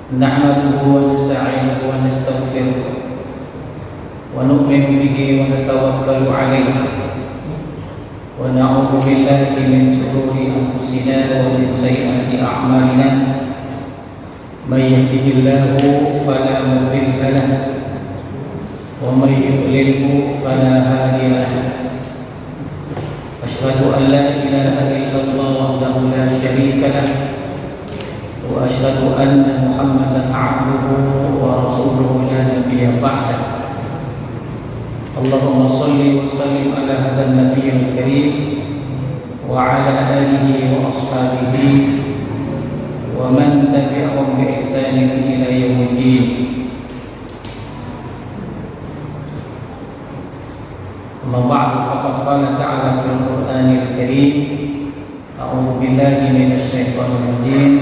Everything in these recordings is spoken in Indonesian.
نحمده ونستعينه ونستغفره ونؤمن به ونتوكل عليه ونعوذ بالله من شرور أنفسنا ومن سيئات أعمالنا من يهده الله فلا مضل له ومن يضلله فلا هادي له أشهد أن لا إله إلا الله وحده لا شريك له وأشهد أن محمدا عبده ورسوله لا نبي بعده اللهم صل وسلم على هذا النبي الكريم وعلى آله وأصحابه ومن تبعهم بإحسان إلى يوم الدين. أما بعد فقد قال تعالى في القرآن الكريم أعوذ بالله من الشيطان الرجيم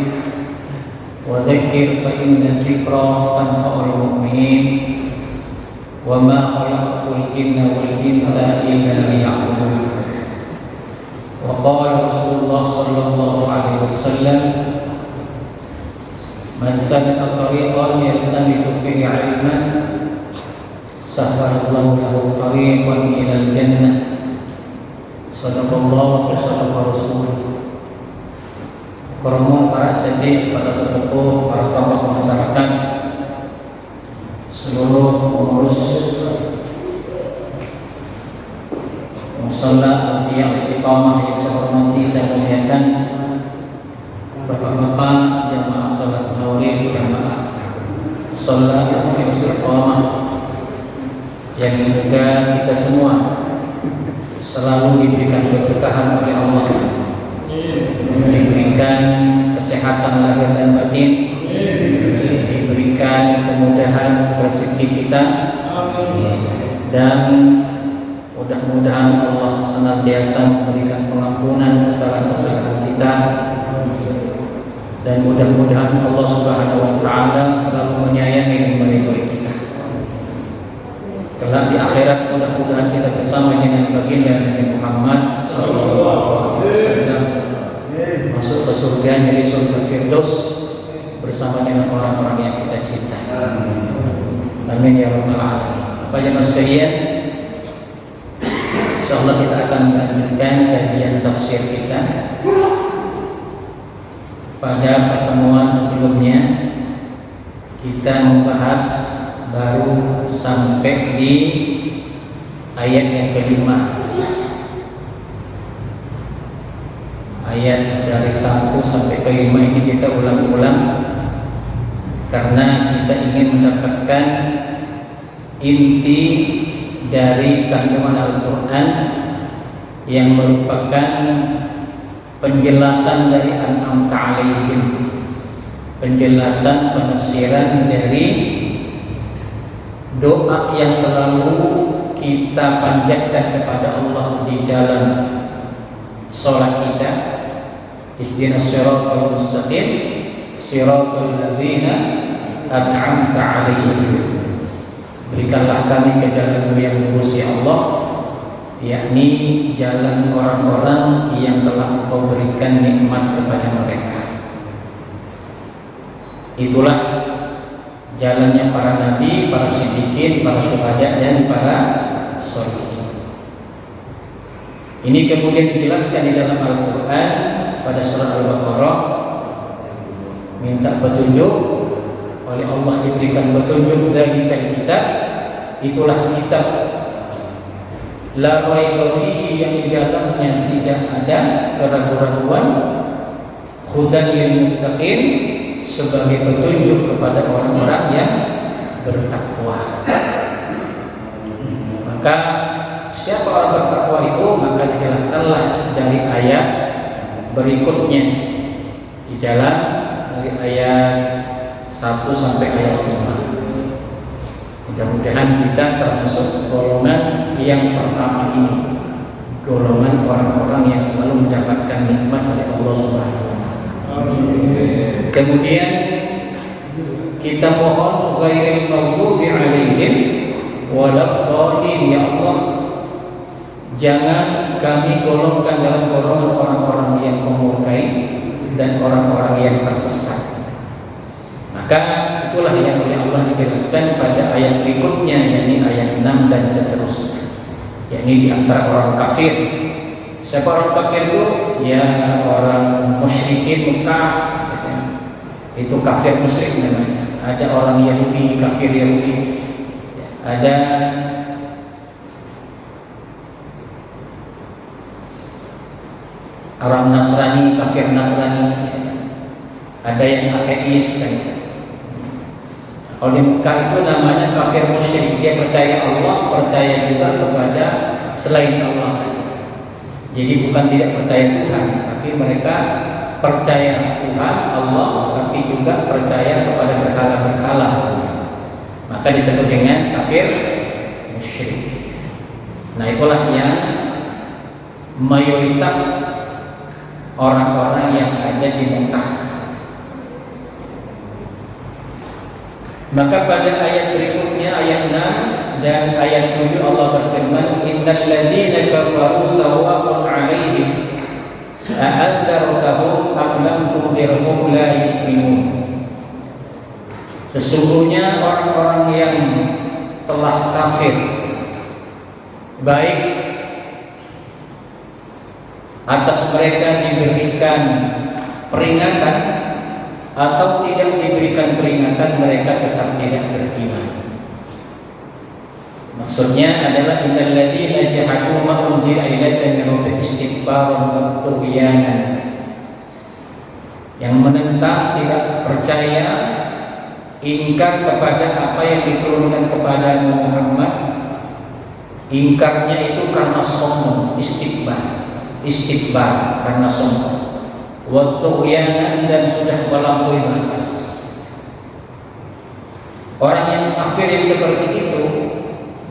وذكر فإن الذكرى تنفع المؤمنين وما خلقت الجن والإنس إلا ليعبدون. وقال رسول الله صلى الله عليه وسلم من سلك طريقا يلتمس فيه علما سهل الله له طريقا إلى الجنة. صدق الله وصدق رسوله. Koromon para asatidz, para sesepuh, para tokoh masyarakat, seluruh pengurus mushola Al-Fiyah Istiqamah yang saya hormati, saya muliakan, bapak-bapak jamaah salat Maghrib, jamaah mushola Al-Fiyah Istiqamah, yang semoga kita semua selalu diberikan keberkahan oleh Allah, diberikan kesehatan lahir dan batin, diberikan kemudahan rezeki kita, dan mudah-mudahan Allah senantiasa memberikan pengampunan kesalahan-kesalahan kita, dan mudah-mudahan Allah Subhanahu wa taala selalu menyayangi dan meridhai kita. Kelak di akhirat mudah-mudahan kita bersama dengan baginda Nabi Muhammad sallallahu alaihi wasallam masuk ke surga dari surga Firdaus bersama dengan orang-orang yang kita cintai. Amin ya rabbal alamin. Bapak jemaah sekalian, insyaallah kita akan melanjutkan kajian tafsir kita. Pada pertemuan sebelumnya kita membahas baru sampai di ayat yang kelima. Ayat dari 1 sampai ke 5 ini kita ulang-ulang karena kita ingin mendapatkan inti dari kandungan Al-Quran yang merupakan penjelasan dari An'amta 'alaihim, penjelasan penafsiran dari doa yang selalu kita panjatkan kepada Allah di dalam salat kita. Ihdinas siratal mustaqim siratal ladzina an'amta 'alaihim. Berikanlah kami ke jalan yang lurus ya Allah, yakni jalan orang-orang yang telah Engkau berikan nikmat kepada mereka. Itulah jalannya para nabi, para siddiqin, para syuhada, dan para sholihin. Ini kemudian dijelaskan di dalam Al-Quran pada surah Al-Baqarah, minta petunjuk oleh Allah, diberikan petunjuk dari kitab, itulah kitab la raiba fihi, yang di dalamnya tidak ada keraguan-raguan, hudan lil muttaqin, sebagai petunjuk kepada orang-orang yang bertakwa. Maka siapa orang bertakwa itu? Maka dijelaskanlah dari ayat berikutnya di dalam dari ayat 1 sampai ayat 5. Mudah-mudahan kita termasuk golongan yang pertama ini, golongan orang-orang yang selalu mendapatkan nikmat dari Allah Subhanahu wa taala. Kemudian kita mohon ghairil maghdubi 'alaihim waladdallin, ya Allah, jangan kami golongkan dalam golongan orang-orang yang memurkai dan orang-orang yang tersesat. Maka itulah yang oleh Allah dijelaskan pada ayat berikutnya, yakni ayat 6 dan seterusnya. Yakni di antara orang kafir. Siapa orang kafir itu? Ya orang musyrikin Mekah, itu kafir musyrik namanya. Ada orang Yahudi, kafir Yahudi. Ada orang Nasrani, kafir Nasrani. Ada yang ateis kan. Kalau di Mekah itu namanya kafir musyrik. Dia percaya Allah, percaya juga kepada selain Allah. Jadi bukan tidak percaya Tuhan, tapi mereka percaya Tuhan Allah, tapi juga percaya kepada berhala-berhala. Maka disebut dengan kafir musyrik. Nah, itulah yang mayoritas orang-orang yang ada di Mekah. Maka pada ayat berikutnya, ayat 6 dan ayat 7, Allah berfirman, innal ladzina kafaru sawa'un 'alaihim a'andzartahum am lam tunzirhum la yu'minun. Sesungguhnya orang-orang yang telah kafir, baik atas mereka diberikan peringatan atau tidak diberikan peringatan, mereka tetap tidak beriman. Maksudnya adalah innal ladzina jahadu ma unzila ilaika min rabbika istikbaran wa tughyanan. Yang menentang, tidak percaya, ingkar kepada apa yang diturunkan kepada Muhammad. Ingkarnya itu karena sombong, istikbar karena sombong. Wa tughyanan, dan sudah melampaui batas. Orang yang kafir yang seperti itu,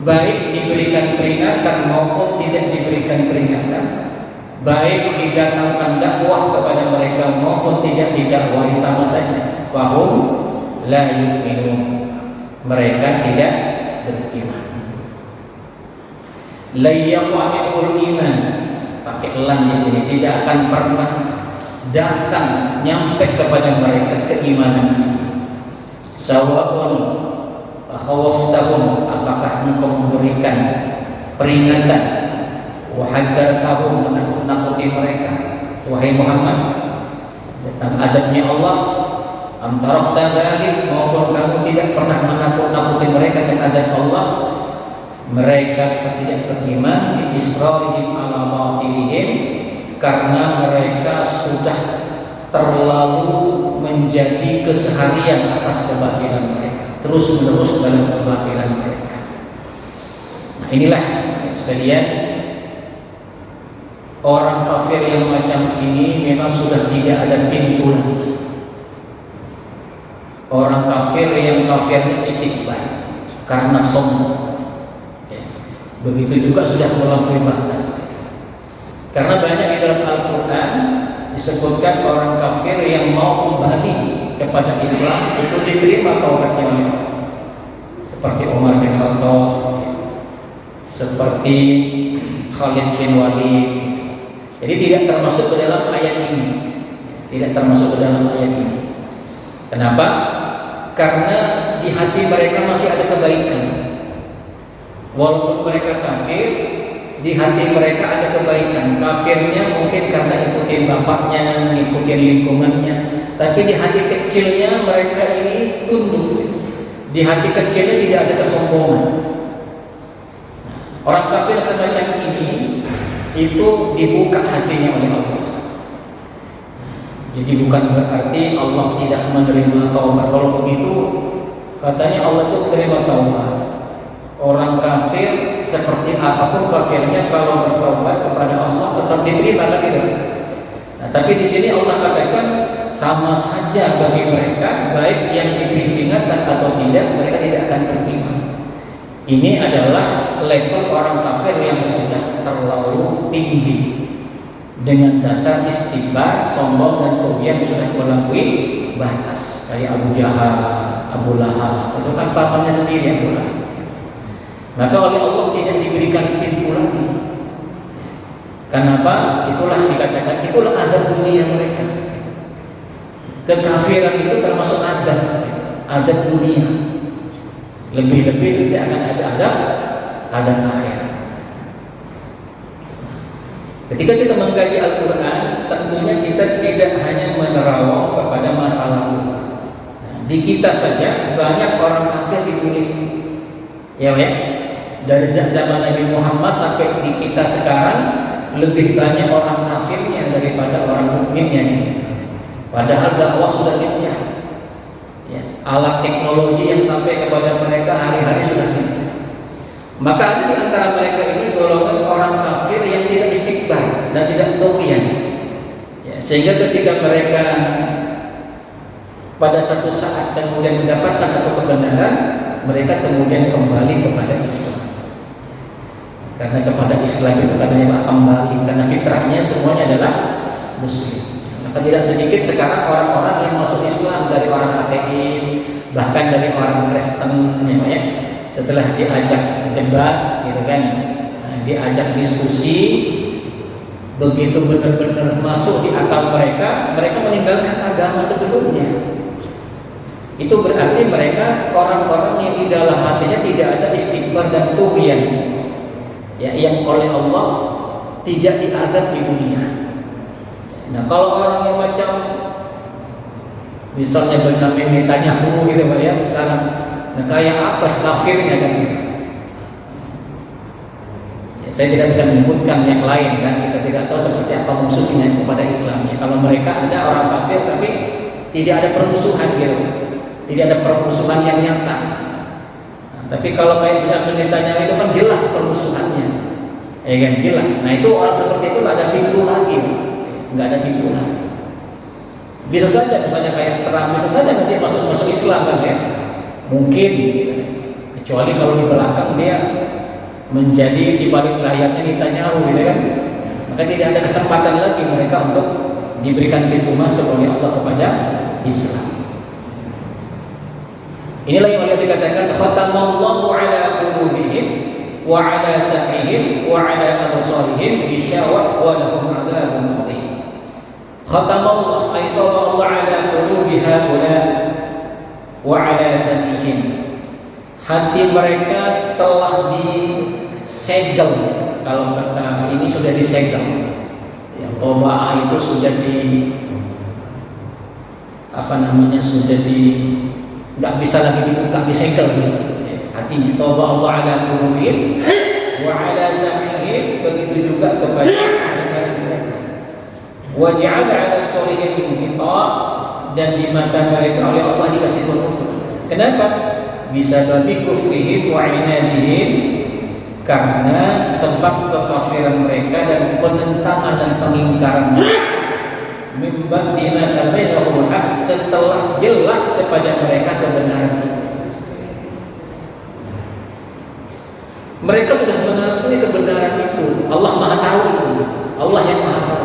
baik diberikan peringatan maupun tidak diberikan peringatan, baik didatangkan dakwah kepada mereka maupun tidak didakwai, sama saja. Fahum la yu'minun, mereka tidak beriman. La yaqamul iman, pakai lam di sini, tidak akan pernah datang nyampe kepada mereka keimanan itu. Sawa'un khawaftahum, apakah engkau memberikan peringatan, wa hadartahum, menakut-nakuti mereka, wahai Muhammad, tentang adabnya Allah, am tarakta dzalik, maupun kamu tidak pernah menakut-nakuti mereka tentang adab Allah. Mereka tidak beriman bi israrihim ala batilihim, karena mereka sudah terlalu menjadi keseharian atas kebatilan mereka, terus menerus dalam kebatilan mereka. Nah, inilah sekalian, orang kafir yang macam ini memang sudah tidak ada pintu lagi. Orang kafir yang kafirnya istikbar karena sombong, begitu juga sudah melampaui batas. Karena banyak di dalam Al-Quran disebutkan orang kafir yang mau kembali kepada Islam itu diterima taubatnya oleh Allah. Seperti Umar bin Khattab, seperti Khalid bin Walid. Jadi tidak termasuk ke dalam ayat ini. Tidak termasuk ke dalam ayat ini. Kenapa? Karena di hati mereka masih ada kebaikan. Walaupun mereka kafir, di hati mereka ada kebaikan. Kafirnya mungkin karena ikutin bapaknya, ikutin lingkungannya, tapi di hati kecilnya mereka ini tunduk. Di hati kecilnya tidak ada kesombongan. Orang kafir semacam ini itu dibuka hatinya oleh Allah. Jadi bukan berarti Allah tidak menerima taubat. Kalau begitu, katanya Allah itu menerima taubat. Orang kafir seperti apapun kafirnya, kalau bertobat kepada Allah tetap diterima, kan gitu. Nah, tapi di sini Allah katakan sama saja bagi mereka, baik yang diberi peringatan atau tidak, mereka tidak akan beriman. Ini adalah level orang kafir yang sudah terlalu tinggi, dengan dasar istikbar, sombong dan tughyan, sudah melampaui batas. Kayak Abu Jahal, Abu Lahab, itu kan pamannya sendiri Abu Lahab. Maka oleh Allah tidak diberikan pintu lagi. Kenapa? Itulah dikatakan, itulah azab dunia mereka. Kekafiran itu termasuk azab. adab dunia. Lebih-lebih nanti akan ada adab akhirat. Ketika kita mengkaji Al-Quran, tentunya kita tidak hanya menerawang kepada masa lalu. Di kita saja banyak orang kafir di dunia ini. Ya. Dari zaman Nabi Muhammad sampai di kita sekarang, lebih banyak orang kafirnya daripada orang mukminnya ini. Padahal dakwah sudah gencar. Ya, alat teknologi yang sampai kepada mereka hari-hari sudah gencar. Maka ada di antara mereka ini golongan orang kafir yang tidak istikbar dan tidak tuqiyan. Ya, sehingga ketika mereka pada satu saat kemudian mendapatkan satu kebenaran, mereka kemudian kembali kepada Islam. Karena kepada Islam itu katanya kembali, karena fitrahnya semuanya adalah Muslim. Maka tidak sedikit sekarang orang-orang yang masuk Islam dari orang ateis, bahkan dari orang Kristen, ya. Setelah diajak debat, gitu kan, diajak diskusi, begitu benar-benar masuk di akal mereka, mereka meninggalkan agama sebelumnya. Itu berarti mereka orang-orang yang di dalam hatinya tidak ada istighfar dan tughyan, ya, yang oleh Allah tidak diadab di dunia. Nah, kalau orang yang macam misalnya Benyamin Netanyahu gitu Pak ya sekarang, nah kayak apa kafirnya kan gitu. Ya, saya tidak bisa menyebutkan yang lain kan, kita tidak tahu seperti apa musuhnya kepada Islam. Ya, kalau mereka ada orang kafir tapi tidak ada permusuhan gitu, tidak ada permusuhan yang nyata. Nah, tapi kalau kayak Benyamin Netanyahu itu kan jelas permusuhannya, ya kan jelas. Nah itu orang seperti itu nggak ada pintu lagi, nggak ada pintu lagi. Bisa saja misalnya kayak Trump, bisa saja nanti masuk Islam kan ya, mungkin gitu. Kecuali kalau di belakang dia menjadi di balik layarnya Netanyahu gitu kan, maka tidak ada kesempatan lagi mereka untuk diberikan pintu masuk oleh Allah kepada Islam. Inilah yang Allah dikatakan khatamallahu ala qulubihim wa ala sam'ihim wa ala absarihim ghishawah wa lahum 'adzabun muqim. Khatamallahu ay taba Allah ala qulubi haula wa ala sam'ihim. Hati mereka telah disegel. Kalau kata ini sudah disegel. Ya, toba itu sudah sudah nggak bisa lagi dibuka, disegel gitu. Hatinya toba Allah ala qulubihim wa ala sam'ihim, begitu juga kepada mereka. Wa ja'ala ala absarihim ghitab, dan di mata mereka oleh Allah dikasih penutup. Kenapa? Bisa babi kufrihim wa inadihim, karena sebab kekafiran mereka dan penentangan dan pengingkaran mereka. Min ba'di ma tabayyana lahumul haq, setelah jelas kepada mereka kebenaran itu. Mereka sudah mengakui kebenaran itu. Allah Maha tahu itu. Allah yang Maha tahu.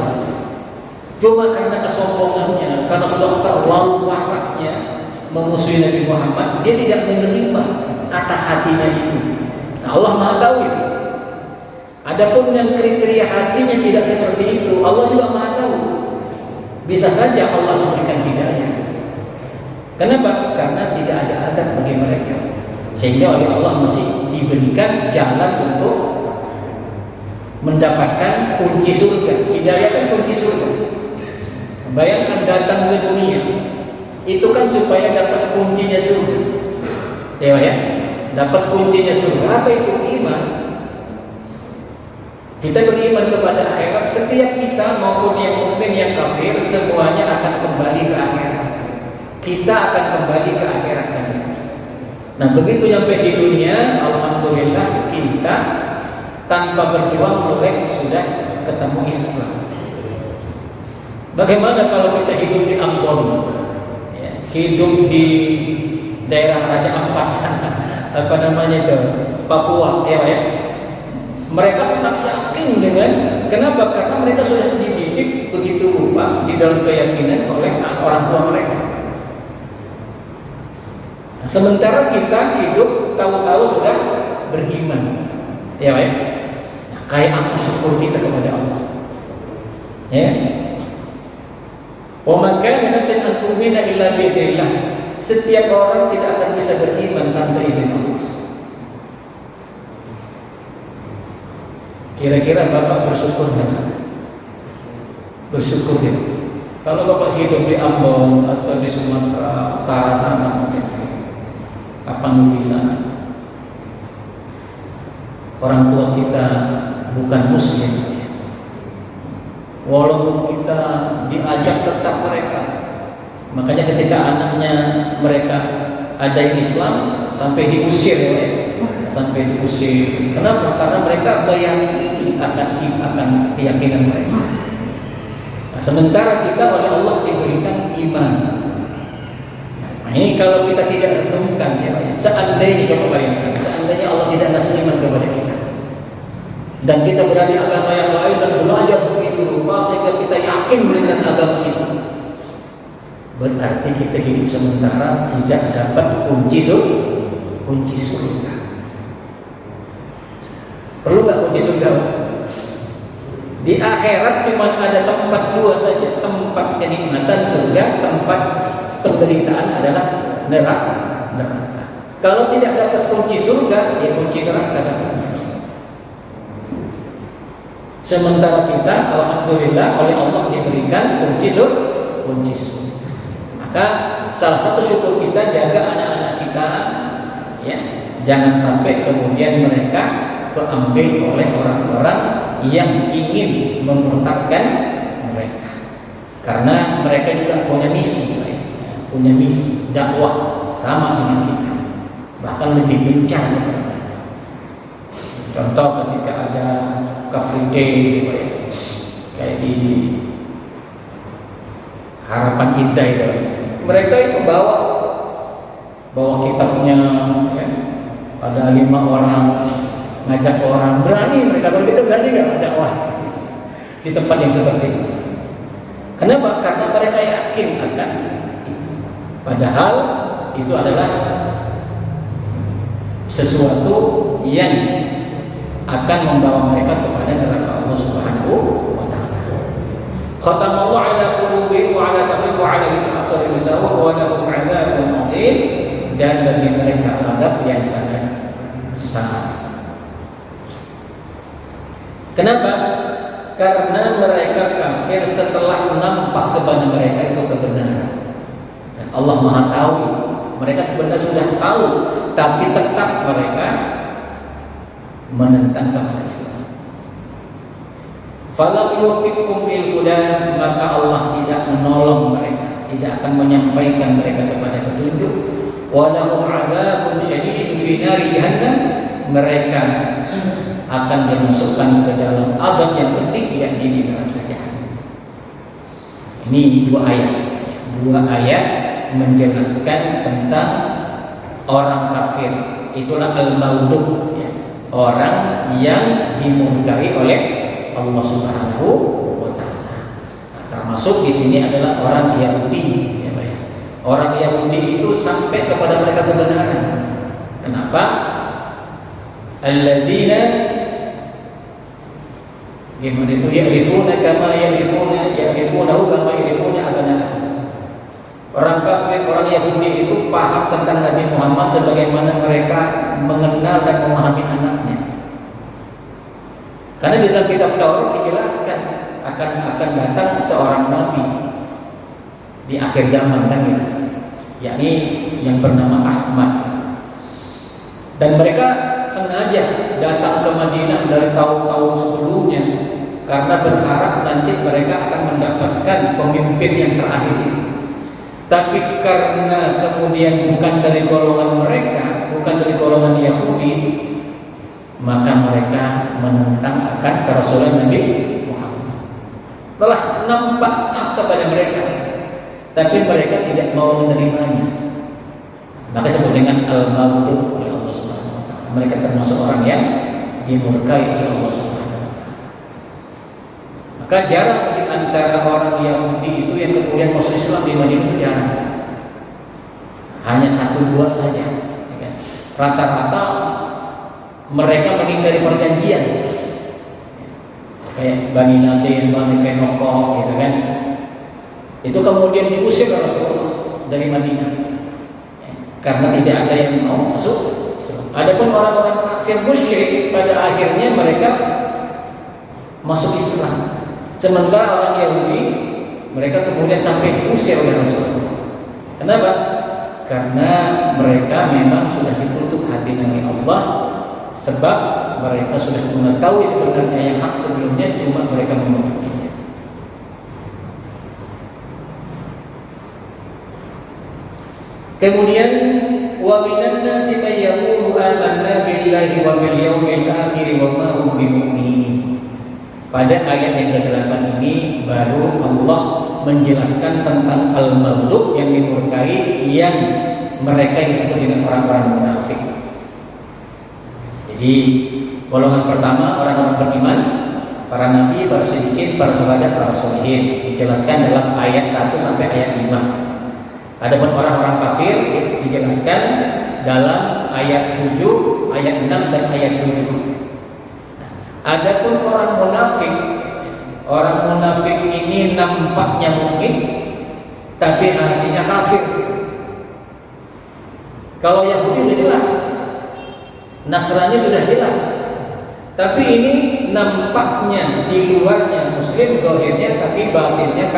Cuma karena kesombongannya, karena sudah terlalu parahnya memusuhi Nabi Muhammad, dia tidak menerima kata hatinya itu. Nah, Allah Maha tahu itu. Adapun yang kriteria hatinya tidak seperti itu, Allah juga Maha tahu. Bisa saja Allah memberikan hidayah. Kenapa? Karena tidak ada adab bagi mereka, sehingga oleh Allah masih diberikan jalan untuk mendapatkan kunci surga. Hidayah kan kunci surga. Bayangkan datang ke dunia, itu kan supaya dapat kuncinya surga. Ya, dapat kuncinya surga. Apa itu? Iman. Kita beriman kepada akhirat. Setiap kita maupun yang mukmin yang kafir, semuanya akan kembali ke akhirat. Kita akan kembali ke akhirat kan. Nah, begitu sampai di dunia, alhamdulillah kita tanpa berjuang melek sudah ketemu Islam. Bagaimana kalau kita hidup di Ambon, ya, hidup di daerah Raja Ampat sana, Papua, ya. Mereka sangat yakin dengan, kenapa? Karena mereka sudah dididik begitu rupa di dalam keyakinan oleh orang tua mereka. Nah, sementara kita hidup tahu-tahu sudah beriman, ya. Nah, kayak apa syukur kita kepada Allah? Ya. Wa ma kana nafsan an tu'mina illa bi'idznillah. setiap orang tidak akan bisa beriman tanpa izin Allah. Kira-kira Bapak bersyukur tidak? Bersyukur ya. Kalau Bapak hidup di Ambon atau di Sumatera Utara sana, mungkin kapan di sana? Orang tua kita bukan Muslim, walaupun kita diajak tetap mereka. Makanya ketika anaknya mereka ada yang Islam sampai diusir ya. Sampai diusir. Kenapa? Karena mereka meyakini akan keyakinan mereka. Nah, sementara kita oleh Allah diberikan iman. Nah, ini kalau kita tidak renungkan ya Pak ya. Seandainya coba bayangkan, seandainya Allah tidak ngasih iman kepada kita, dan kita berada di agama yang lain dan belajar seperti itu rupa sehingga kita yakin dengan agama itu, berarti kita hidup sementara tidak dapat kunci surga. Perlu nggak kunci surga? Di akhirat cuma ada tempat dua saja, tempat kenikmatan surga, tempat penderitaan adalah neraka. Kalau tidak dapat kunci surga, ya kunci neraka dapatnya. Sementara kita, alhamdulillah oleh Allah diberikan kunci surga. Maka salah satu syukur kita, jaga anak-anak kita, ya, jangan sampai kemudian mereka keambil oleh orang-orang yang ingin memurtadkan mereka. Karena mereka juga punya misi, punya misi dakwah sama dengan kita, bahkan lebih gencar kepada mereka. Contoh ketika ada Car Free Day gitu ya, kayak di Harapan Indah itu, mereka itu bawa kitabnya ya, ada 5 orang, ngajak orang, berani mereka. Kalau kita berani nggak dakwah di tempat yang seperti itu? Kenapa? Karena mereka yakin akan itu. Padahal itu adalah sesuatu yang akan membawa mereka kepada neraka Allah Subhanahu wa taala. Khatamallahu ala qulubihim wa ala sam'ihim wa ala absarihim wa lahum 'adzabun 'adzim, dan bagi mereka azab yang sangat besar. Kenapa? Karena mereka kafir setelah nampak kepada mereka itu kebenaran. Dan Allah Maha tahu itu. Mereka sebenarnya sudah tahu, tapi tetap mereka menentang kepada Islam. Falam yufiqhum bil huda, maka Allah tidak menolong mereka, tidak akan menyampaikan mereka kepada petunjuk. Wa lahum 'adzabun syadid fi nari jahannam, mereka akan dimasukkan ke dalam azab yang pedih, yakni di neraka jahanam. Ini 2 ayat menjelaskan tentang orang kafir. Itulah al-maghdup ya, orang yang dimurkai oleh Allah Subhanahu wa taala. Nah, termasuk di sini adalah orang Yahudi ya, Pak ya. Orang Yahudi itu sampai kepada mereka kebenaran. Kenapa? Alladzina gimana itu ya'rifuna kama ya'rifunahu kama ya'rifuna abna'ahum. Orang kafir, orang Yahudi itu paham tentang Nabi Muhammad sebagaimana mereka mengenal dan memahami anaknya. Karena di dalam kitab Taurat dijelaskan akan datang seorang nabi di akhir zaman kan gitu. Yakni yang bernama Ahmad. Dan mereka sengaja datang ke Madinah dari tahun-tahun sebelumnya karena berharap nanti mereka akan mendapatkan pemimpin yang terakhir itu. Tapi karena kemudian bukan dari golongan mereka, bukan dari golongan Yahudi, maka mereka menentang akan kerasulan Nabi Muhammad. Telah nampak hak kepada mereka, tapi mereka tidak mau menerimanya. Maka disebut dengan al-maghdub oleh Allah Subhanahu wa taala. Mereka termasuk orang yang dimurkai oleh Allah Subhanahu wa taala. Maka jarang di antara orang Yahudi itu yang kemudian masuk Islam di Madinah itu jarang. Hanya 1-2 saja. Ya kan? Rata-rata mereka mengingkari perjanjian. Kayak Bani Nadir, Bani Kainoko, gitu kan. Itu kemudian diusir Rasulullah dari Madinah. karena tidak ada yang mau masuk Islam. Adapun orang-orang kafir musyrik pada akhirnya mereka masuk Islam. Sementara orang Yahudi mereka kemudian sampai diusir oleh Rasulullah. Kenapa? Karena mereka memang sudah ditutup hati oleh Allah, sebab mereka sudah mengetahui sebenarnya yang hak sebelumnya, cuma mereka menutupinya. Kemudian wa minan nasi may yaqulu amanna billahi wa bil yawmil akhir wa ma hum bimu'minin. Pada ayat yang ke-8 ini baru Allah menjelaskan tentang al-maghdub yang dimurkai, yang mereka yang disebut dengan orang-orang munafik. Jadi golongan pertama orang-orang beriman, para nabi, para siddiqin, para syuhada, para sholihin, dijelaskan dalam ayat 1 sampai ayat 5. Adapun orang-orang kafir dijelaskan dalam ayat 7, ayat 6 dan ayat 7. Adapun orang munafik ini nampaknya mukmin tapi hatinya kafir. Kalau Yahudi sudah jelas, Nasrani sudah jelas, tapi ini nampaknya di luarnya muslim, zahirnya tapi batinnya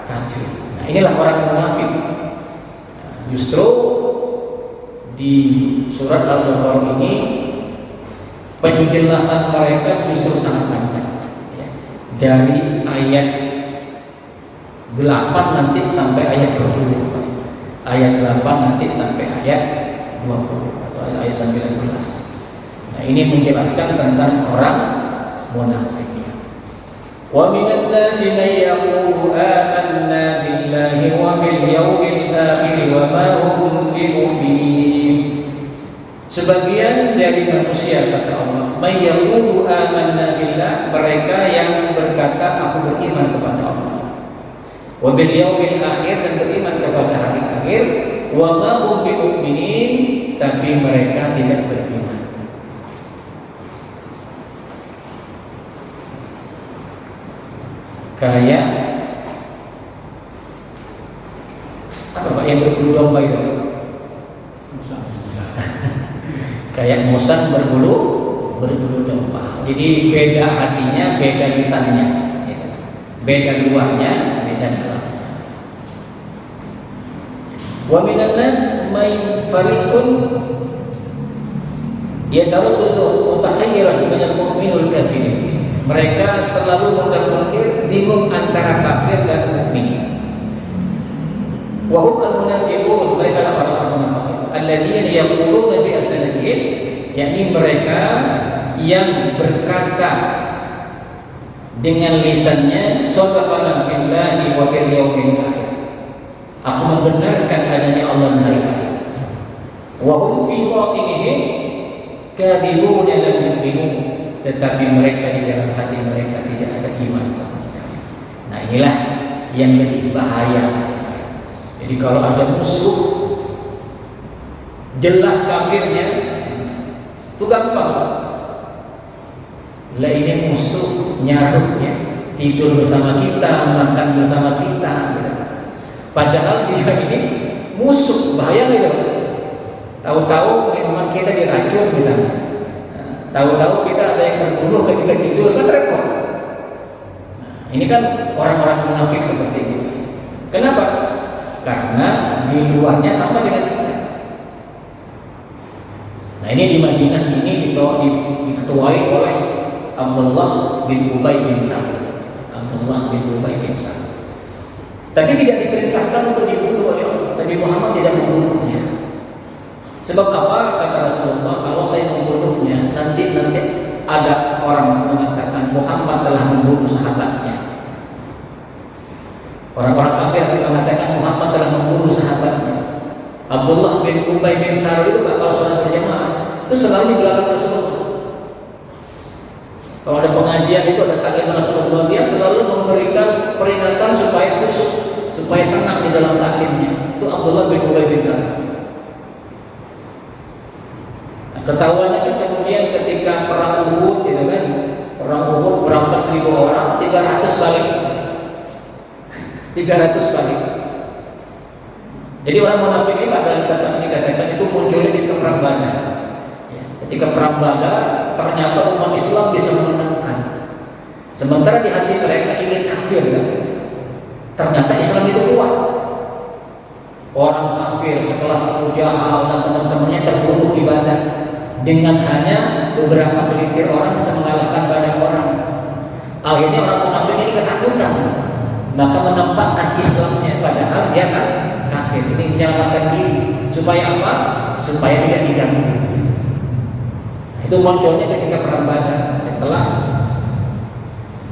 kafir. Nah, inilah orang munafik. Justru di surat Al-Baqarah ini penjelasan mereka justru sangat panjang, ya. Dari ayat 8 nanti sampai ayat 20, ayat 8 nanti sampai ayat 20 atau ayat 19. Nah, ini menjelaskan tentang orang munafik. Wa minan nasi may yaqulu amanna billahi wa bil yawmil akhir wa ma hum bimu'minin. Sebagian dari manusia, kata Allah, may yaqulu amanna billah, mereka yang berkata aku beriman kepada Allah, wa bil yawmil akhir, dan beriman kepada hari akhir, wa ma hum bimu'minin, tapi mereka tidak beriman. Kayak apa Pak yang berbulu domba itu? Kayak musang berbulu domba. Jadi beda hatinya, beda lisannya, gitu. Beda luarnya, beda dalamnya. Wa minan nas may fariqun yataruddu mutakhayyiran minal mu'minul kafirin. Mereka selalu mondar-mandir, bingung antara kafir dan mukmin. Wa hum al-munafiqun, mereka adalah orang munafik. Alladzina yaquluna bi asnanihim, yakni mereka yang berkata dengan lisannya, shadaqana billahi wa bil yawmil akhir, aku membenarkan adanya Allah dan hari akhir. Wa hum fi batinihim kadhibun lam yu'minu, tetapi mereka di dalam hati mereka tidak ada iman sama sekali. Nah, inilah yang lebih bahaya. Jadi kalau ada musuh jelas kafirnya, itu gampang. Lah ini musuh nyaruhnya, tidur bersama kita, makan bersama kita, gitu. Padahal dia ini musuh, bahaya gitu. Tahu-tahu minuman kita diracun misalnya. Tahu-tahu kita ada yang terbunuh ketika tidur, kan repot. Nah, ini kan orang-orang munafik seperti ini. Kenapa? Karena di luarnya sama dengan kita. Nah, ini di Madinah ini diketuai oleh Abdullah bin Ubay bin Salul. Abdullah bin Ubay bin Salul. Tapi tidak diperintahkan untuk dibunuh oleh Allah. Nabi Muhammad tidak membunuhnya. Sebab apa? Kata Rasulullah, kalau saya membunuhnya, nanti ada orang mengatakan Muhammad telah membunuh sahabatnya. Orang-orang kafir akan mengatakan Muhammad telah membunuh sahabatnya. Abdullah bin Ubay bin Salul itu kalau sholat berjamaah itu selalu di belakang Rasulullah. Kalau ada pengajian itu ada taklim Rasulullah, dia selalu memberikan peringatan supaya khusyuk, supaya tenang di dalam taklimnya. Itu Abdullah bin Ubay bin Salul. Ketahuannya kan kemudian ketika perang Uhud, gitu kan, perang Uhud berangkat 1000 orang, 300 balik. 300 balik. Jadi orang munafik ini dalam kata Ketika perang Badar, ternyata umat Islam bisa memenangkan. Sementara di hati mereka ingin kafir kan? Ternyata Islam itu kuat. Orang kafir sekelas Abu Jahal dan teman-temannya terbunuh di Badar. Dengan hanya beberapa gelintir orang bisa mengalahkan banyak orang. Akhirnya orang munafik ini ketakutan, maka menampakkan Islamnya padahal dia kan kafir. Ini menyelamatkan diri. Supaya apa? Supaya tidak diganggu. Itu munculnya ketika perang Badar. Setelah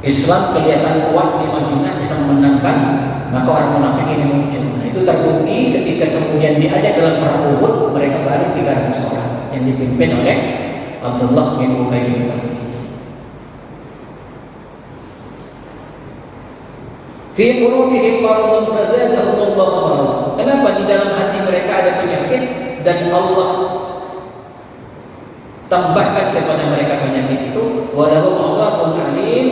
Islam kelihatan kuat di Madinah bisa memenangkan, maka orang munafik ini muncul. Nah, itu terbukti ketika kemudian diajak dalam perang Uhud, mereka balik 300 orang yang dipimpin oleh Abdullah bin Ubay bin Salul. Fi qulubihim maradun fazadahumullahu maradan. Kenapa? Di dalam hati mereka ada penyakit dan Allah tambahkan kepada mereka penyakit itu, walahum adzabun alim,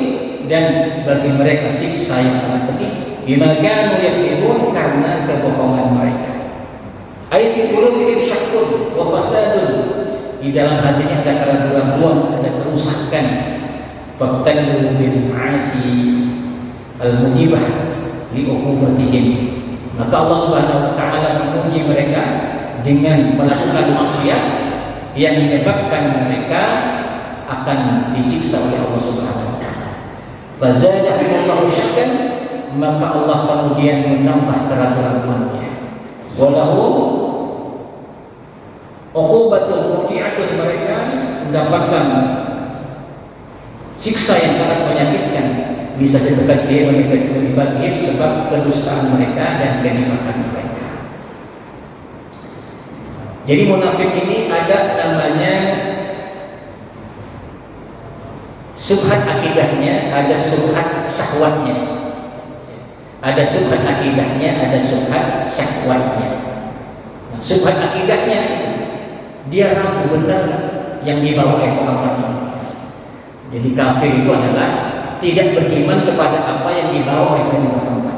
dan bagi mereka siksa yang sangat pedih bima kanu yakdzibun, karena kebohongan mereka. Ai fi qulubihim syakkun wa fasadun. Di dalam hatinya ada keraguan-keraguan, ada kerusakan. Faqtalu bil ma'asi al-mujibah li'uqubatihim. Maka Allah Subhanahu wa taala menguji mereka dengan melakukan maksiat yang menyebabkan mereka akan disiksa oleh Allah Subhanahu wa taala. Fazadahumullahu syakkan, maka Allah kemudian menambah keraguan-keraguannya. Walahu uqubatul muji'atun, mereka mendapatkan siksa yang sangat menyakitkan. Bisa sedekat dia menifat-nifatihim sebab kedustaan mereka dan kenifakan mereka. Jadi munafik ini ada namanya subhat akidahnya, ada subhat syahwatnya. Ada subhat akidahnya, ada subhat syahwatnya. Nah, subhat akidahnya itu dia ragu benar gak yang dibawa oleh Muhammad ini. Jadi kafir itu adalah tidak beriman kepada apa yang dibawa oleh Nabi Muhammad.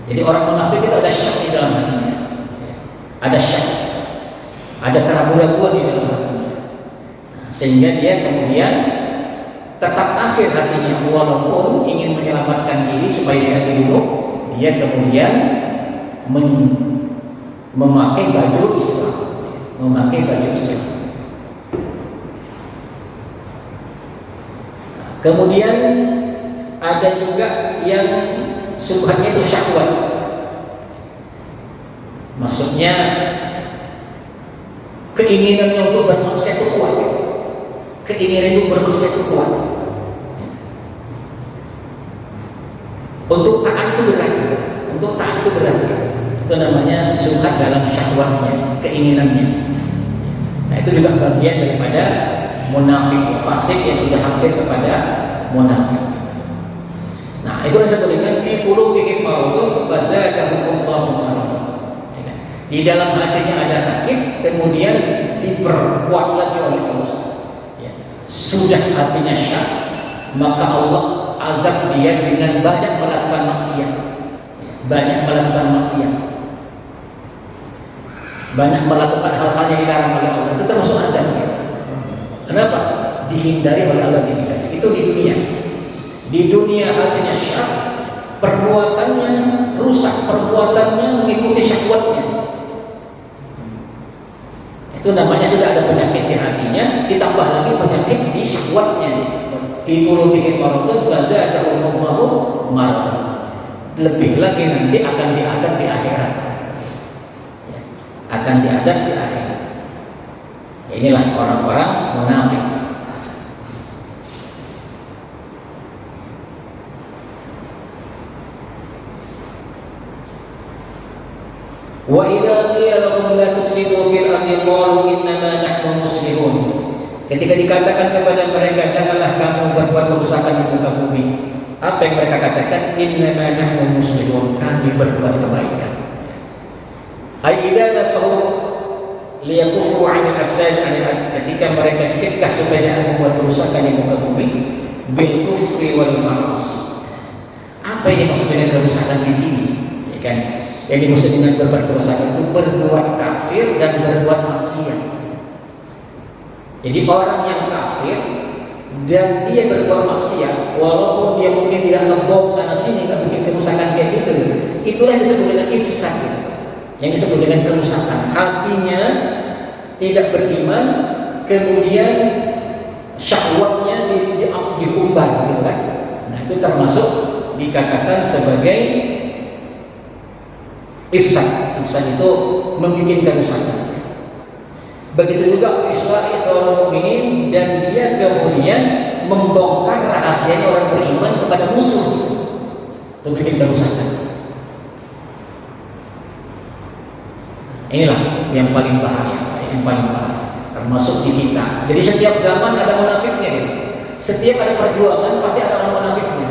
Jadi orang munafik itu ada syak di dalam hatinya, ada syak, ada keraguan-keraguan di dalam hatinya, sehingga dia kemudian tetap kafir hatinya, walaupun ingin menyelamatkan diri supaya dia dibunuh, dia kemudian memakai baju Islam, memakai baju Islam. Kemudian ada juga yang subhatnya itu syahwat. Maksudnya keinginannya untuk bermaksiat itu kuat. Keinginan itu bermaksiat itu kuat. Untuk taat itu berat. Untuk taat itu berat. Itu namanya subhat dalam syahwatnya, keinginannya. Nah, itu juga bagian daripada munafik fasik yang sudah hampir kepada munafik. Nah, itu yang disebut dengan fi qulubihim maradun fazadahumullahu maradan. Di dalam hatinya ada sakit, kemudian diperkuat lagi oleh Allah. Ya. Sudah hatinya syak, maka Allah azab dia dengan banyak melakukan maksiat. Banyak melakukan maksiat. Banyak melakukan hal-hal yang dilarang oleh Allah. Itu termasuk azab ya. Kenapa? Dihindari oleh Allah, dihindari. Itu di dunia. Di dunia hatinya syak, perbuatannya rusak, perbuatannya mengikuti syahwatnya. Itu namanya sudah ada penyakit di hatinya, ditambah lagi penyakit di syahwatnya. Fi qulubihim maradun fazadahumullahu maradan. Lebih lagi nanti akan diadab di akhirat. Akan diadab di akhirat. Inilah orang-orang munafik. Wa idza qila lahum la tufsidu fil ardi qalu innama nahnu muslihun. Ketika dikatakan kepada mereka janganlah kamu berbuat kerusakan di muka bumi, apa yang mereka katakan? Innama nahnu muslihun, kami berbuat kebaikan. Ai idza nasahu liyakufru 'anil afsad 'anil ard, ketika mereka dicegah supaya membuat kerusakan di muka bumi bil kufri wal ma'asi. Apa yang dimaksud dengan kerusakan di sini? Ya kan? Yang dimaksud dengan berbuat kerusakan itu berbuat kafir dan berbuat maksiat. Jadi orang yang kafir dan dia berbuat maksiat, walaupun dia mungkin tidak ngebom sana sini, nggak bikin kerusakan kayak gitu, itulah yang disebut dengan ifsad, gitu. Yang disebut dengan kerusakan. Hatinya tidak beriman, kemudian syahwatnya diumbar, gitu kan? Nah itu termasuk dikatakan sebagai ifsad. Ifsad itu membuat kerusakan. Begitu juga Islam seorang mukminin dan dia kemudian membongkar rahasianya orang beriman kepada musuh, itu bikin kerusakan. Inilah yang paling bahaya, termasuk di kita. Jadi setiap zaman ada munafiknya, gitu. Setiap ada perjuangan pasti ada orang munafiknya.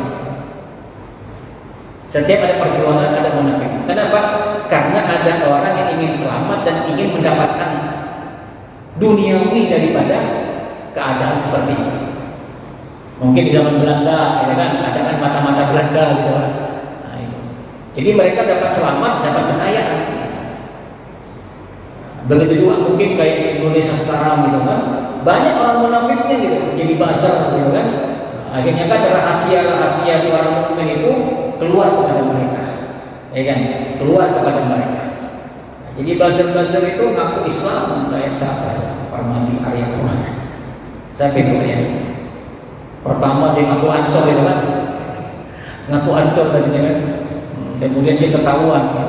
Setiap ada perjuangan ada munafiknya. Kenapa? Karena ada orang yang ingin selamat dan ingin mendapatkan duniawi daripada keadaan seperti itu. Mungkin di zaman Belanda, ya kan, ada kan mata-mata Belanda gitu kan. Nah, itu. Jadi mereka dapat selamat, dapat kekayaan. Begitu juga mungkin kayak Indonesia sekarang gitu kan. Banyak orang munafiknya gitu, jadi buzzer gitu kan. Akhirnya kan rahasia-rahasia di orang mukmin itu keluar kepada mereka. Ya kan? Keluar kepada mereka. Jadi buzzer-buzzer itu ngaku Islam kayak siapa ya? Parmadi Arya Purna. Siapa itu ya? Pertama dia ngaku Ansor itu kan? Ngaku Ansor tadinya kan? Kemudian dia ketahuan kan?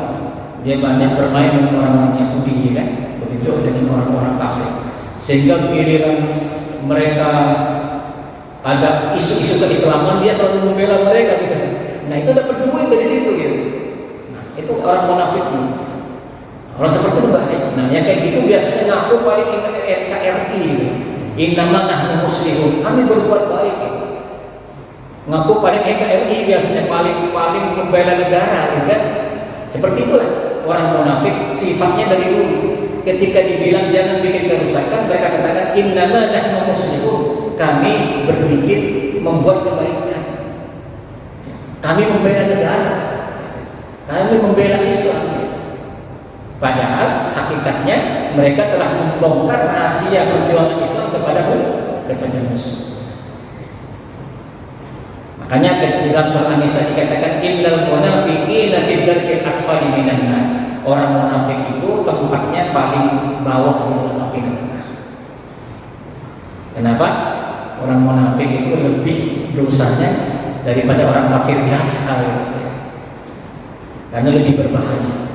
Dia banyak bermain dengan orang-orang Yahudi kan? Begitu dengan orang-orang kafir. Sehingga giliran mereka ada isu-isu keislaman, dia selalu membela mereka gitu. Nah itu dapat duit dari situ gitu. Nah itu orang munafik gitu. Orang seperti itu bahaya. Nah, yang kayak gitu biasanya ngaku paling NKRI gitu. Innama nahnu muslimun. Kami berbuat baik gitu. Ngaku paling NKRI biasanya paling membela negara gitu kan. Seperti itulah orang munafik sifatnya dari dulu. Ketika dibilang jangan bikin kerusakan, mereka katakan innama nahnu muslimun. Kami berpikir membuat kebaikan. Kami membela negara. Kami membela Islam. Padahal hakikatnya mereka telah membongkar rahasia perjuangan Islam kepada musuh. Makanya di dalam surah An-Nisa dikatakan innal munafiqina fid darkil asfali minan nar. Orang munafik itu tempatnya paling bawah di dalam api neraka. Kenapa? Orang munafik itu lebih dosanya daripada orang kafir biasa, karena lebih berbahaya.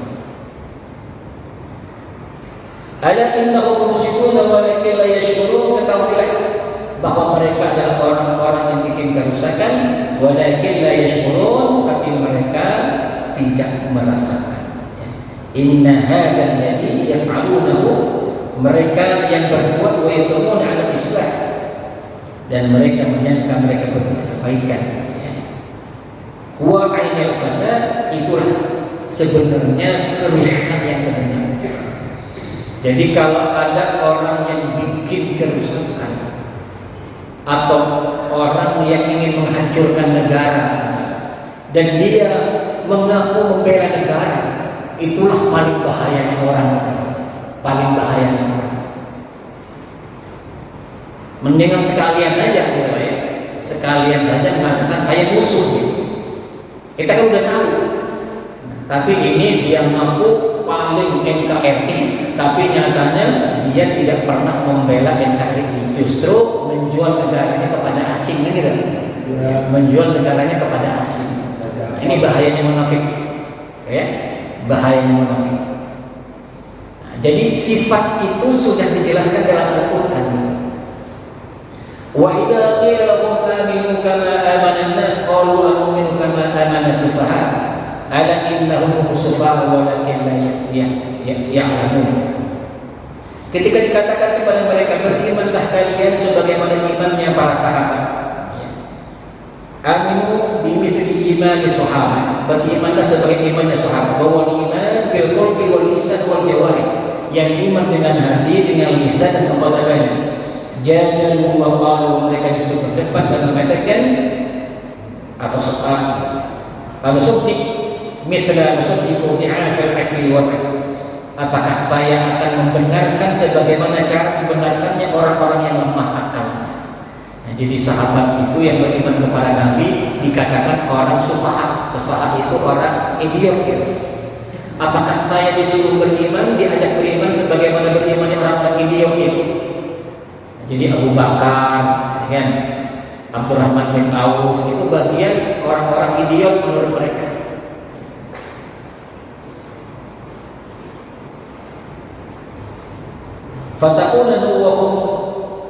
Ala innahum musyrikuna walakin la yashkurun, ketahuilah bahwa mereka adalah orang-orang yang bikin kerusakan, walakin la yashkurun, tapi mereka tidak merasakan. Inna hadzal ladzi yaf'alunahu, mereka yang berbuat wa yasumuna 'ala islah, dan mereka menyangka mereka berbuat kebaikan. Wa 'ainal fasad, itulah sebenarnya kerusakan yang sebenarnya. Jadi kalau ada orang yang bikin kerusakan atau orang yang ingin menghancurkan negara dan dia mengaku membela negara, itulah paling bahayanya orang. Paling bahayanya orang. Mendingan sekalian aja gitu ya. Sekalian saja mengatakan saya musuh. Kita kan udah tahu. Tapi ini dia mengaku paling NKRI, tapi nyatanya dia tidak pernah membela NKRI, justru menjual negaranya kepada asing gitu. Ya. Menjual negaranya kepada asing. Nah, ini bahayanya munafik, ya, bahayanya munafik. Nah, jadi sifat itu sudah dijelaskan dalam Al-Quran. Wa idza qila lahum aminu kama amana an-nas qalu anu'minu kama amana as-sufaha ala innahum sufaha walakin la ya'lamun. Ketika dikatakan kepada mereka berimanlah kalian sebagaimana imannya para sahabat. Aminu bimithli imani sahabat. Berimanlah sebagai imannya sahabat. Bahwa iman bil qalbi wal lisan wal jawarih. Yang iman dengan hati, dengan lisan dan anggota badan. Jadalu wa qalu, mereka justru berdebat dan mengatakan atau subtik mithla nusabbitu bi'afil akli wa Apakah saya akan membenarkan sebagaimana cara membenarkannya orang-orang yang lemah akalnya? Nah, jadi sahabat itu yang beriman kepada Nabi dikatakan orang sufaha. Sufaha itu orang idiot gitu. Apakah saya disuruh beriman, diajak beriman sebagaimana berimannya orang-orang idiot itu? Jadi Abu Bakar, kan, Abdurrahman bin Auf itu bagian orang-orang idiot menurut mereka. Fatakuna nuwahum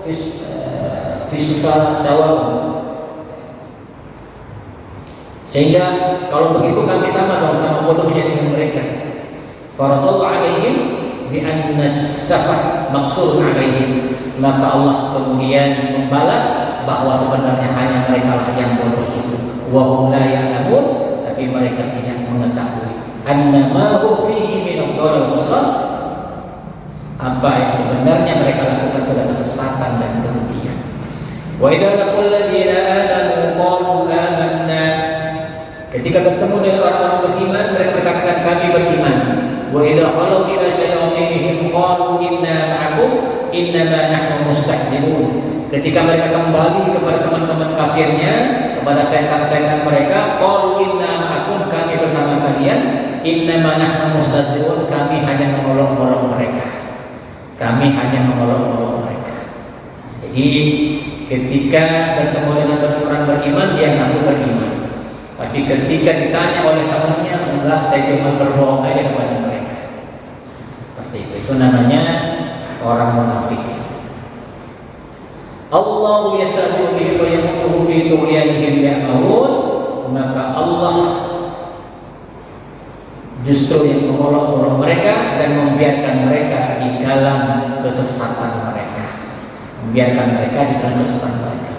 fi sawab. Sehingga kalau begitu kami sama dong, sama bodohnya dengan mereka. Faradallahu alaihim bi anna as-safah maqsurun alaihim. Maka Allah kemudian membalas bahwa sebenarnya hanya mereka lah yang bodoh itu. Wa hum la ya'lamun, tapi mereka tidak mengetahui annama hum fihi min ad-dhalal muslim. Apa yang sebenarnya mereka lakukan itu adalah kesesatan dan kerugian. Wa idza laqul ladzina amanu qalu amanna. Ketika bertemu dengan orang-orang beriman, mereka berkatakan kami beriman. Wa idza khalu ila syayatinihim qalu inna ma'akum innama nahnu mustahzi'un. Ketika mereka kembali kepada teman-teman kafirnya, kepada setan-setan mereka, qalu inna ma'akum, kami bersama kalian, innama nahnu mustahzi'un, kami hanya mengolok-olok mereka. Kami hanya mengolok-olok mereka. Jadi ketika bertemu dengan orang beriman, dia ngaku beriman. Tapi ketika ditanya oleh temannya, enggak, saya cuma berbohong aja kepada mereka. Seperti itu. Itu namanya orang munafik. Allahu yastahzi'u bihi wa yamutuhu fi tughyanihim ya'mahun. Maka Allah justru yang mengolok-olok mereka dan membiarkan mereka di dalam kesesatan mereka. Membiarkan mereka di dalam kesesatan mereka.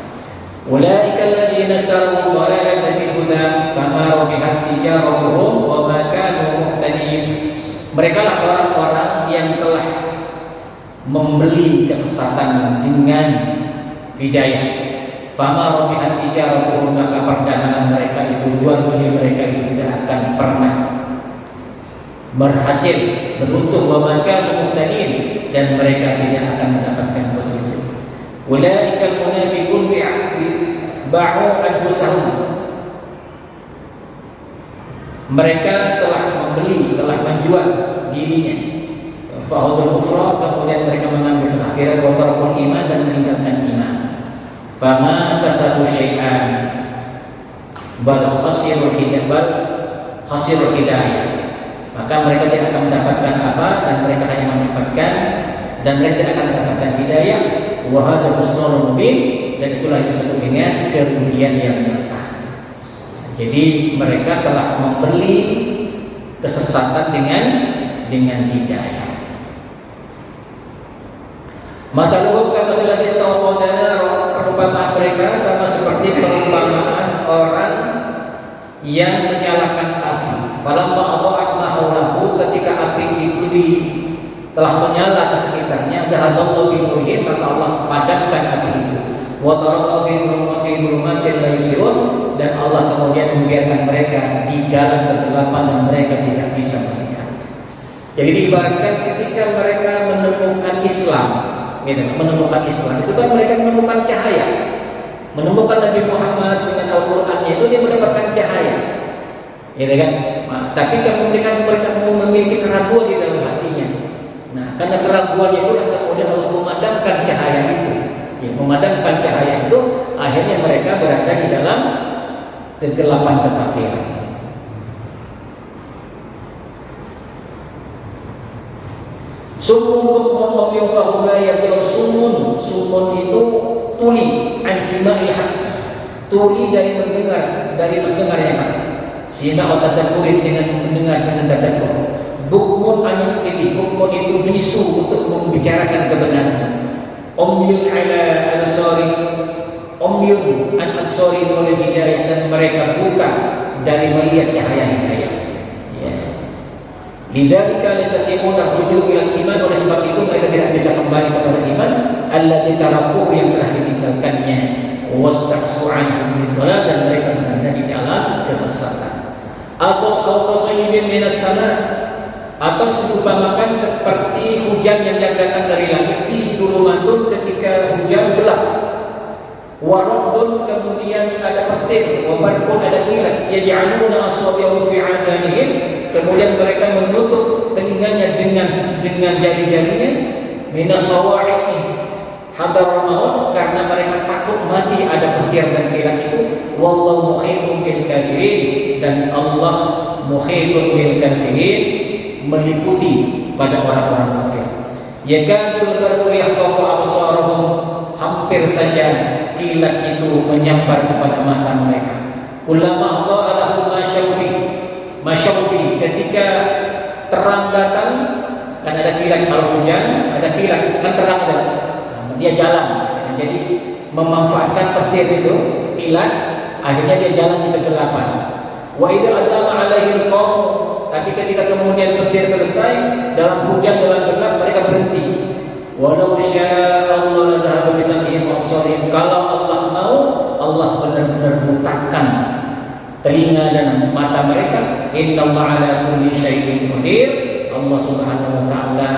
Ulaika alladziina ishtaru ad-dhalalata bil-huda fama rabihat tijaratuhum wa ma kanu muhtadin. Mereka lah orang-orang yang telah membeli kesesatan dengan hidayah. Fama rabihat tijaratuhum, maka perdagangan mereka itu, jual beli mereka itu tidak akan pernah berhasil, beruntung. Wa maka muhtadin, dan mereka tidak akan mendapatkan petunjuk. Ulaikal munafiqun ba'u anfusahum. Mereka telah membeli, telah menjual dirinya. Fa'udul kufra, kemudian mereka mengambil kekafiran, wa tarakul iman, dan meninggalkan iman. Fama kasabu syai'an bal khasirul hidayah. Maka mereka tidak akan mendapatkan apa, dan mereka hanya mendapatkan, dan mereka tidak akan mendapatkan hidayah. Wa hadzal khusranul mubin, dan itulah disebut dengan kerugian yang nyata. Jadi mereka telah membeli kesesatan dengan hidayah. Mataluhum kamathal ladzi istawqada nar, perumpamaan mereka sama seperti perumpamaan orang yang menyalakan api. Falamma adha'at ma haulahu, ketika api itu telah menyala ke sekitarnya, dhahaballahu bi nurihim, maka Allah padamkan api itu. Wa taraka fi dhulumatin la yubsirun, dan Allah kemudian membiarkan mereka di dalam kegelapan dan mereka tidak bisa melihat. Jadi diibaratkan ketika mereka menemukan Islam, gitu, menemukan Islam itu kan mereka menemukan cahaya. Menemukan Nabi Muhammad dengan Al-Qur'annya itu dia mendapatkan cahaya. Gitu kan? Nah, tapi kemudian mereka memiliki keraguan di dalam hatinya. Nah, karena keraguannya itulah kemudian Allah memadamkan cahaya itu. Ya, memadamkan cahaya itu, akhirnya mereka berada di dalam kegelapan kekafiran. Sumun yufahula yaqul sumun itu tuli ansima'il haq. Tuli dari mendengar yang hak. Sina tadabbur dengan mendengar dengan tadabbur. Bukmun anil tibi, bukmun itu bisu untuk membicarakan kebenaran. Umyun ala ansori, umyun an ansori nurul hidayah, dan mereka buta dari melihat cahaya hidayah. Ya. Lidzalika lastatimuna rujuk ila iman, oleh sebab itu mereka tidak bisa kembali kepada iman. Alladzi tarakuhu, yang telah ditinggalkannya. Wastaqsu anhu min dhalal, dan mereka berada di dalam kesesatan. Autos sayyibin minas sana, atau diumpamakan seperti hujan yang datang dari langit. Fihi dhulumatun, ketika hujan gelap. Waradun, kemudian ada petir. Wabarkun, ada kilat. Yaj'aluna aswatahum fi 'adanihim, kemudian mereka menutup telinganya dengan jari-jarinya. Minas sawa'iqi hadarul maut, karena mereka takut mati ada petir dan kilat itu. Wallahu muhitun bil kafirin, dan Allah muhitun bil kafirin, meliputi pada orang-orang kafir. Yakadul barqu yakhtafu absarahum, hampir saja kilat itu menyambar kepada mata mereka. Kullama adha'a lahum masyaufi, ketika terang datang, kan ada kilat kalau hujan, ada kilat kan terang datang, dia jalan. Jadi memanfaatkan petir itu, kilat, akhirnya dia jalan di kegelapan. Wa idza adlama 'alaihi al-qawm, tapi ketika kemudian petir selesai, dalam hujan, dalam gelap, mereka berhenti. Walau syaa Allah la dhahaba bi sam'ihim wa absarihim, kalau Allah mau, Allah benar-benar butakan telinga dan mata mereka. Innallaha 'ala kulli syai'in qadir, Allah Subhanahu wa taala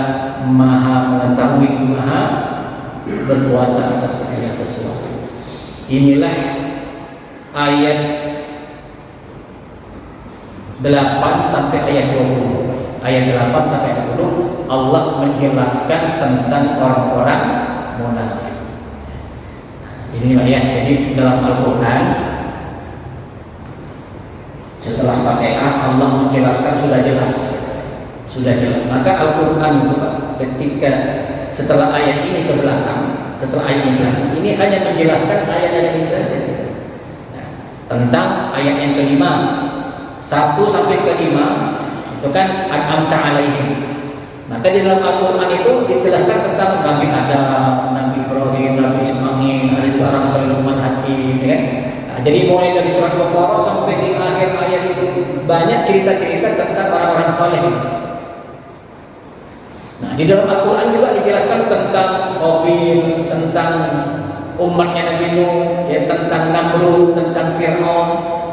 Maha mengetahui, Maha berkuasa atas segala sesuatu. Inilah ayat 8 sampai ayat 20. Ayat 8 sampai 20 Allah menjelaskan tentang orang-orang munafik. Ini ayat. Jadi dalam Al-Qur'an setelah Fatihah Allah menjelaskan sudah jelas. Maka Al-Qur'an itu ketika setelah ayat ini ke belakang, setelah ayat ini belakang, ini hanya menjelaskan ayat-ayat ini saja. Nah, tentang ayat yang kelima, 1 sampai ke 5 itu kan an'amta alaihim. Maka di dalam Al-Qur'an itu dijelaskan tentang Nabi Adam, Nabi Ibrahim, Nabi Ismail, ada juga orang saleh Luqman Hakim, ya. Nah, jadi mulai dari surat Baqarah sampai di akhir ayat itu banyak cerita-cerita tentang orang-orang saleh. Nah, di dalam Al-Qur'an juga dijelaskan tentang Qabil, tentang umatnya Nabi Nuh, ya, tentang Namrud, tentang Fir'aun,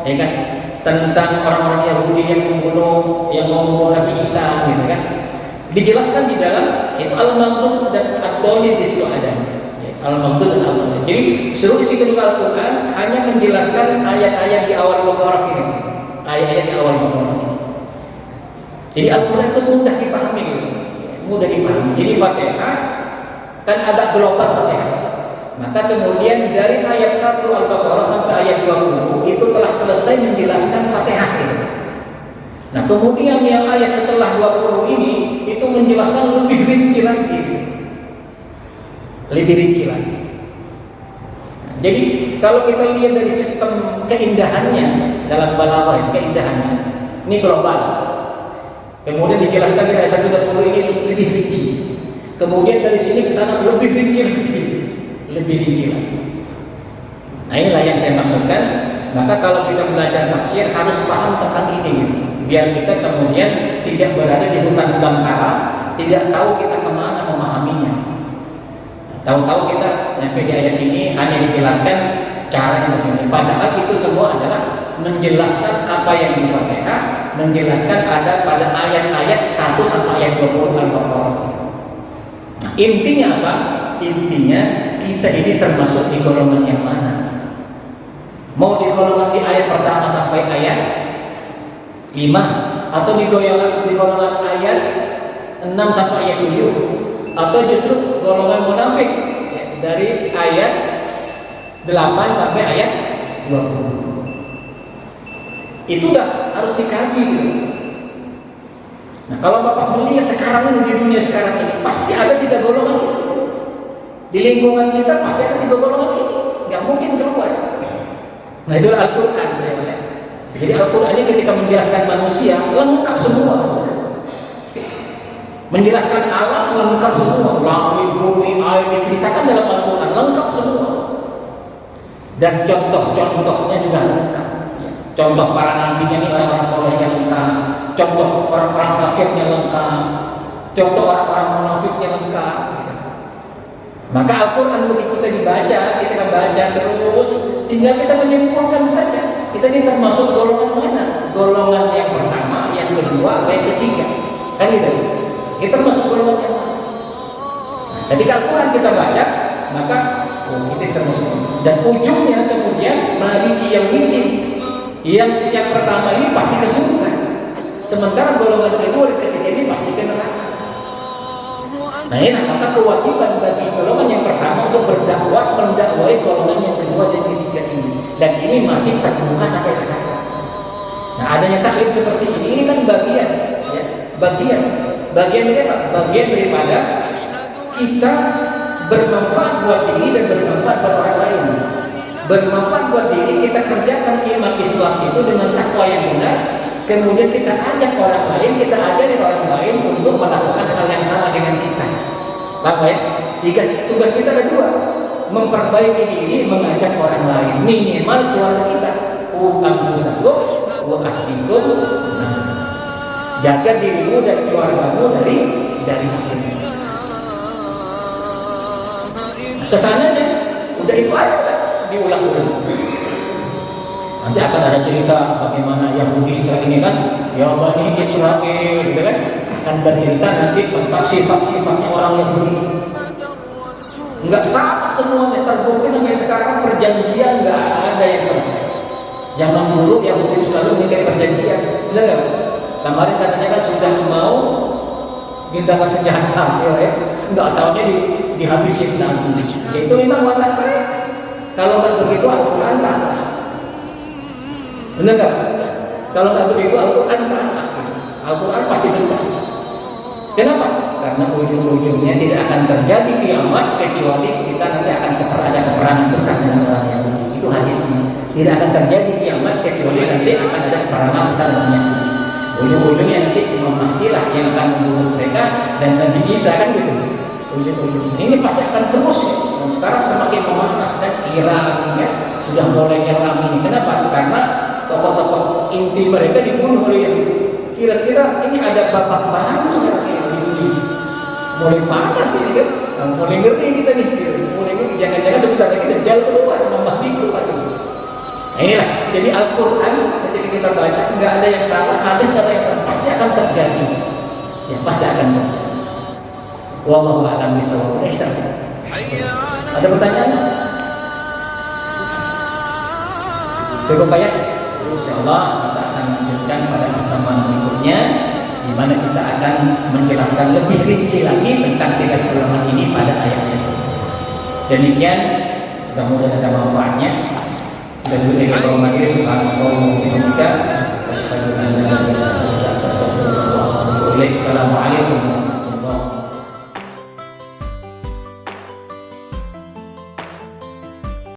ya kan? Tentang orang-orang Yahudi yang membunuh Nabi Isa, gitu kan? Dijelaskan di dalam itu Al-Maghdub dan Ad-Dallin, di situ ada. Ya, Al-Maghdub dan Ad-Dallin. Jadi seluruh isi kedua Al-Qur'an hanya menjelaskan ayat-ayat di awal Baqarah ini. Ayat-ayat di awal Baqarah ini. Jadi Al-Qur'an itu mudah dipahami, gitu. Mudah dipahami. Jadi Fatihah kan agak global Fatihah. Maka kemudian dari ayat 1 Al-Baqarah sampai ayat 20 itu telah selesai menjelaskan Fatihah ini. Nah, kemudian yang ayat setelah 20 ini itu menjelaskan lebih rinci lagi. Nah, jadi kalau kita lihat dari sistem keindahannya dalam balaghah, keindahannya ini global. Kemudian dijelaskan di ayat 1 dan 20 ini lebih rinci. Kemudian dari sini ke sana lebih rinci lagi. Nah, inilah yang saya maksudkan. Maka kalau kita belajar tafsir harus paham tentang ini, biar kita kemudian tidak berada di hutan belantara, tidak tahu kita kemana memahaminya. Tahu-tahu kita sampai di ayat ini hanya dijelaskan caranya begini. Padahal itu semua adalah menjelaskan apa yang di Fatihah, menjelaskan ada pada ayat-ayat 1 sampai ayat 20 Al-Baqarah. Nah, intinya apa? Intinya kita ini termasuk di golongan yang mana? Mau di golongan di ayat pertama sampai ayat 5, atau di golongan ayat 6 sampai ayat 7, atau justru golongan munafik, ya, dari ayat 8 sampai ayat 20. Itu udah harus dikaji, gitu. Nah, kalau Bapak melihat sekarang ini, di dunia sekarang ini, pasti ada 3 golongan itu. Di lingkungan kita pasti ada 3 golongan ini, nggak mungkin keluar. Nah, itu Al-Qur'an, ya. Jadi Al-Qur'an ini ketika menjelaskan manusia lengkap semua. Menjelaskan alam lengkap semua. Langit, bumi, air diceritakan dalam Al-Qur'an lengkap semua. Dan contoh-contohnya juga lengkap. Ya. Contoh para nabinya ini orang-orang solehnya lengkap. Contoh orang-orang kafirnya lengkap. Contoh orang-orang munafiknya lengkap. Maka Al-Quran begitu kita dibaca, kita akan baca terus, tinggal kita menyimpulkan saja. Kita ini termasuk golongan mana? Golongan yang pertama, yang kedua, yang ketiga. Kan gitu. Kita termasuk golongan yang mana? Ketika Al-Quran kita baca, maka kita termasuk. Dan ujungnya kemudian maliki yang minim, yang sejak pertama ini pasti ke surga. Sementara golongan kedua dan ketiga ini pasti ke neraka. Nah ini maka kewajiban bagi golongan yang pertama untuk berdakwah, mendakwai golongan yang kedua dan ketiga ini. Dan ini masih terbuka sampai sekarang. Nah adanya taklim seperti ini kan bagian, ya, bagian ini apa? Bagian daripada kita bermanfaat buat diri dan bermanfaat buat orang lain. Bermanfaat buat diri, kita kerjakan iman Islam itu dengan takwa yang benar. Kemudian kita ajak orang lain, kita ajari orang lain untuk melakukan hal yang sama dengan kita. Paham ya? Tugas kita ada dua, memperbaiki diri, mengajak orang lain, minimal keluarga kita. Anfusakum wa ahlikum. Jaga dirimu dan keluargamu dari api. Kesananya udah itu aja kan? Diulang-ulang. Nanti akan ada cerita bagaimana Yahudi setelah ini kan, ya Bani Israel, gitu kan? Akan bercerita nanti tentang sifat-sifatnya orang Yahudi. Enggak sama semuanya, terbukti sampai sekarang perjanjian enggak ada yang selesai. Zaman dulu Yahudi selalu minta perjanjian, benar nggak? Kemarin katanya kan sudah mau minta senjata, ya, enggak tahunya dihabisin lagi. Itu memang watak mereka. Kalau nggak begitu Al-Quran salah. Benar nggak? Kalau nggak begitu Al-Quran salah. Al-Quran pasti benar. Kenapa? Karena ujung-ujungnya tidak akan terjadi kiamat kecuali kita nanti akan ada peperangan besar dengan orang Yahudi. Itu hadisnya. Tidak akan terjadi kiamat kecuali nanti akan ada peperangan besar dengan Yahudi. Ujung-ujungnya nanti Imam Mahdi lah yang akan membunuh mereka dan Nabi Isa kan gitu. Ujung-ujungnya ini pasti akan terus ya. Dan sekarang semakin memanas dan Iran ya sudah mulai kelam ini. Kenapa? Karena tokoh-tokoh inti mereka dibunuh oleh yang kira-kira ini ada babak baru sekarang di dunia. Mulai panas ini kan, mulai ngerti kita nih, mulai ngerti. Jangan-jangan sebentar lagi Dajjal keluar, Mahdi keluar. Nah inilah, jadi Al-Quran ketika kita baca nggak ada yang salah, hadis nggak ada yang salah, pasti akan terjadi. Ya pasti akan terjadi. Wallahu a'lam bishawab. Ada pertanyaan? Cukup Pak ya? Insyaallah kita akan lanjutkan pada pertemuan berikutnya, di mana kita akan menjelaskan lebih rinci lagi tentang tiga golongan ini pada ayatnya. Demikian, mudah-mudahan ada manfaatnya. Dan juga kita mengakhiri subhanallahi wa bihamdihi asyhadu an la ilaha illa anta astaghfiruka wa atubu ilaik. Assalamualaikum